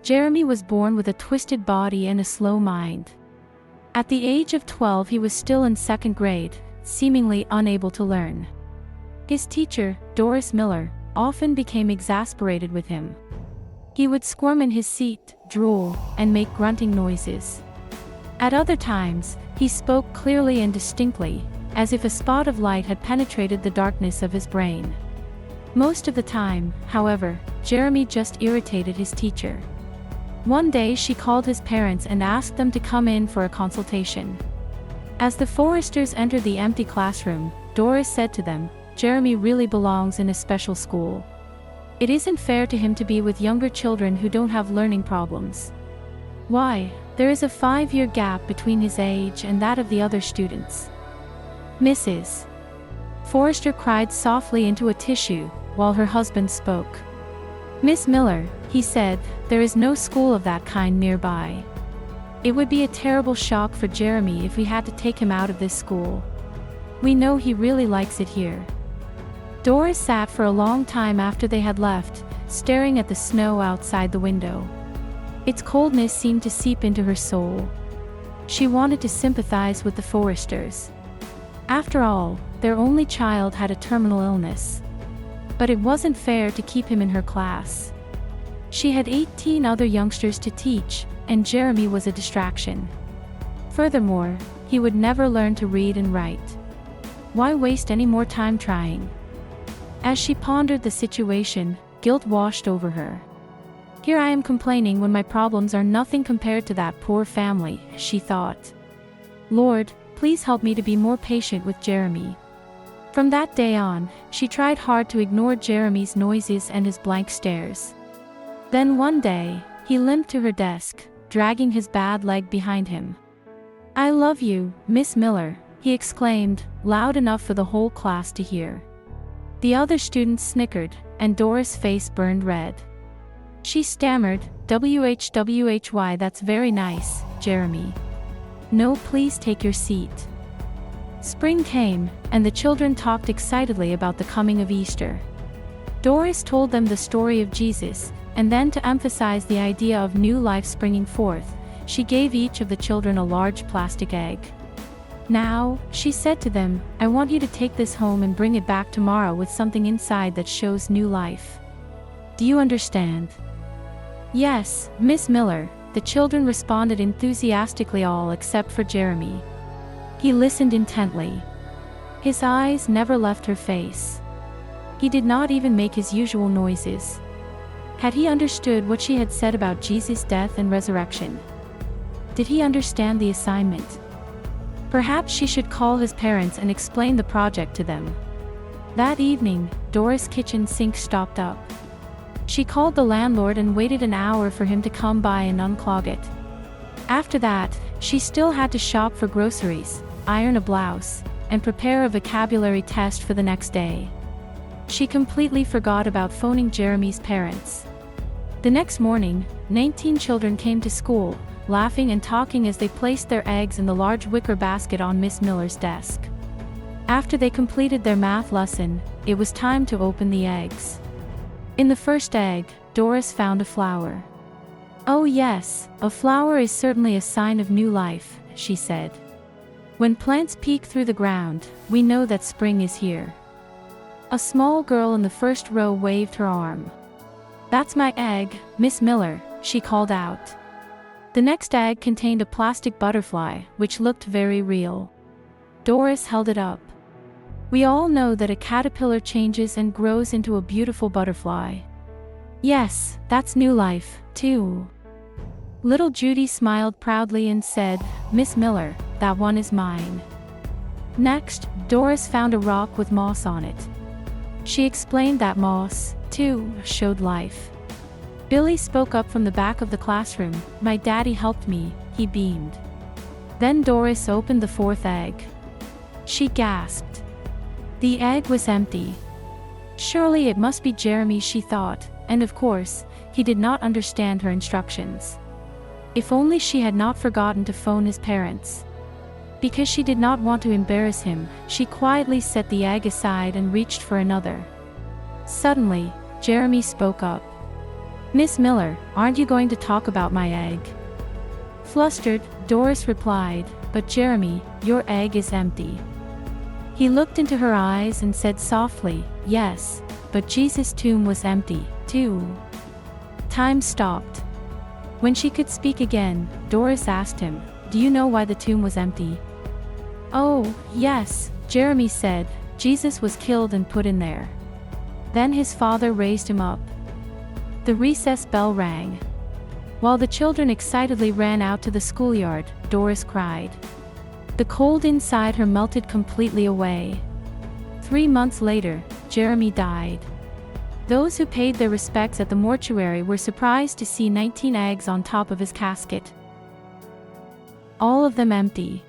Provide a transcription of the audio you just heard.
Jeremy was born with a twisted body and a slow mind. At the age of 12 he was still in second grade, seemingly unable to learn. His teacher, Doris Miller, often became exasperated with him. He would squirm in his seat, drool, and make grunting noises. At other times, he spoke clearly and distinctly, as if a spot of light had penetrated the darkness of his brain. Most of the time, however, Jeremy just irritated his teacher. One day she called his parents and asked them to come in for a consultation. As the Forresters entered the empty classroom, Doris said to them, "Jeremy really belongs in a special school. It isn't fair to him to be with younger children who don't have learning problems. Why, there is a 5-year gap between his age and that of the other students." Mrs. Forrester cried softly into a tissue, while her husband spoke. "Miss Miller," he said, "there is no school of that kind nearby. It would be a terrible shock for Jeremy if we had to take him out of this school. We know he really likes it here." Doris sat for a long time after they had left, staring at the snow outside the window. Its coldness seemed to seep into her soul. She wanted to sympathize with the Forresters. After all, their only child had a terminal illness. But it wasn't fair to keep him in her class. She had 18 other youngsters to teach, and Jeremy was a distraction. Furthermore, he would never learn to read and write. Why waste any more time trying? As she pondered the situation, guilt washed over her. "Here I am complaining when my problems are nothing compared to that poor family," she thought. "Lord, please help me to be more patient with Jeremy." From that day on, she tried hard to ignore Jeremy's noises and his blank stares. Then one day, he limped to her desk, dragging his bad leg behind him. "I love you, Miss Miller," he exclaimed, loud enough for the whole class to hear. The other students snickered, and Doris' face burned red. She stammered, "WHWHY, that's very nice, Jeremy. No, please take your seat." Spring came, and the children talked excitedly about the coming of Easter. Doris told them the story of Jesus, and then to emphasize the idea of new life springing forth, she gave each of the children a large plastic egg. "Now," she said to them, "I want you to take this home and bring it back tomorrow with something inside that shows new life. Do you understand?" "Yes, Miss Miller," the children responded enthusiastically, all except for Jeremy. He listened intently. His eyes never left her face. He did not even make his usual noises. Had he understood what she had said about Jesus' death and resurrection? Did he understand the assignment? Perhaps she should call his parents and explain the project to them. That evening, Doris' kitchen sink stopped up. She called the landlord and waited an hour for him to come by and unclog it. After that, she still had to shop for groceries, iron a blouse, and prepare a vocabulary test for the next day. She completely forgot about phoning Jeremy's parents. The next morning, 19 children came to school, laughing and talking as they placed their eggs in the large wicker basket on Miss Miller's desk. After they completed their math lesson, it was time to open the eggs. In the first egg, Doris found a flower. "Oh yes, a flower is certainly a sign of new life," she said. "When plants peek through the ground, we know that spring is here." A small girl in the first row waved her arm. "That's my egg, Miss Miller," she called out. The next egg contained a plastic butterfly, which looked very real. Doris held it up. "We all know that a caterpillar changes and grows into a beautiful butterfly. Yes, that's new life, too." Little Judy smiled proudly and said, "Miss Miller, that one is mine." Next, Doris found a rock with moss on it. She explained that moss, too, showed life. Billy spoke up from the back of the classroom. "My daddy helped me," he beamed. Then Doris opened the fourth egg. She gasped. The egg was empty. Surely it must be Jeremy, she thought, and of course, he did not understand her instructions. If only she had not forgotten to phone his parents. Because she did not want to embarrass him, she quietly set the egg aside and reached for another. Suddenly, Jeremy spoke up. Miss Miller, aren't you going to talk about my egg? Flustered, Doris replied, but Jeremy, your egg is empty. He looked into her eyes and said softly, yes, but Jesus' tomb was empty, too. Time stopped. When she could speak again, Doris asked him, do you know why the tomb was empty? Oh, yes, Jeremy said, Jesus was killed and put in there. Then his father raised him up. The recess bell rang. While the children excitedly ran out to the schoolyard, Doris cried. The cold inside her melted completely away. 3 months later, Jeremy died. Those who paid their respects at the mortuary were surprised to see 19 eggs on top of his casket. All of them empty.